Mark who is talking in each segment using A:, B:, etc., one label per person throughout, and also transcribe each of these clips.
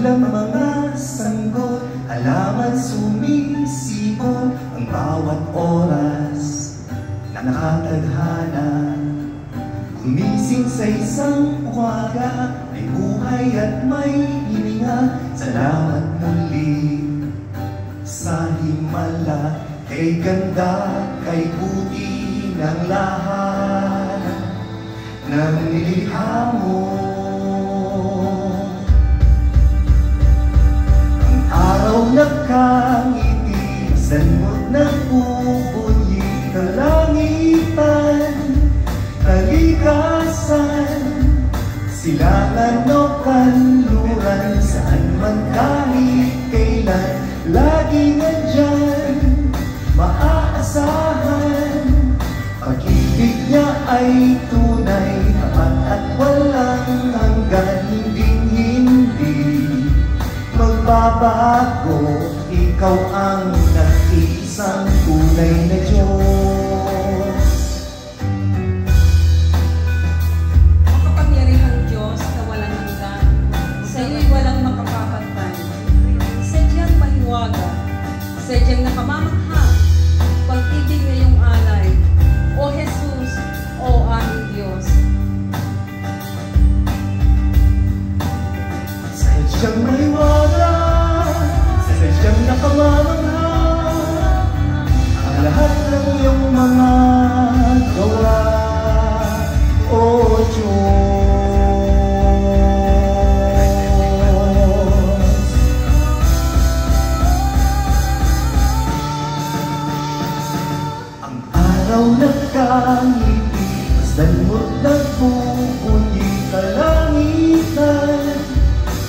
A: dakilang mga sanggol, halaman sumisipol ang bawat oras na nakatadhana. Gumising sa isang umaga, may buhay at may hininga. Salamat muli sa himala, kay ganda, kay buti ng lahat ng nilikha mo. Ang araw nagkangiti, sanmot nagbubunyi, kalangitan, kalikasan, silangan o kanluran, saan man kahit kailan, laging nandyan, maaasahan. Pag-ibig niya ay tunay, tapat at walang hanggan, hinding-hindi magbabago. Ikaw ang nag-iisang tunay na Diyos.
B: Makapangyarihang Diyos na walang hanggan, sa iyo'y walang makapapantay. Sadyang mahiwaga, sadyang nakamamangha, pag-ibig ngayong alay, O Jesus, O aming Diyos.
A: Sadyang mahiwaga, sadyang nakamamangha, ang lahat ng iyong mga gawa, O Diyos. Ang araw nagkangiti, masdan mo't nagbubunyi, kalangitan,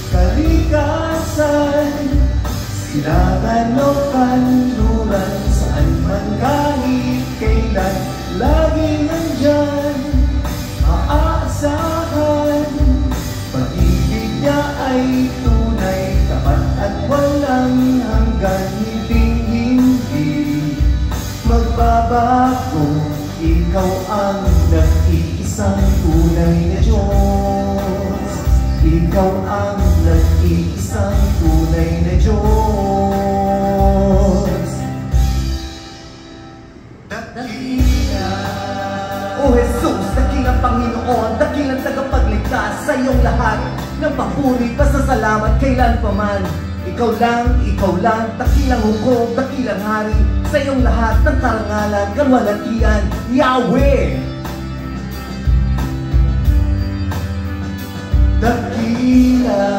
A: kalikasan, silangan o kanluran, saan man kahit kailan, laging nandyan, maaasahan. Pag-ibig niya ay tunay, tapat at walang hanggan, hinding-hindi magbabago. Ikaw ang nag-iisang tunay na Diyos. Ikaw ang nag-iisang tunay na Diyos. Dakila, O Jesus, dakilang Panginoon, dakilang tagapagligtas, sa iyong lahat ng papuri, pasasalamat kailanpaman. Ikaw lang, dakilang hukom, dakilang hari, sa iyong lahat ng karangalan, kalwalatian, Yahweh. Dakila,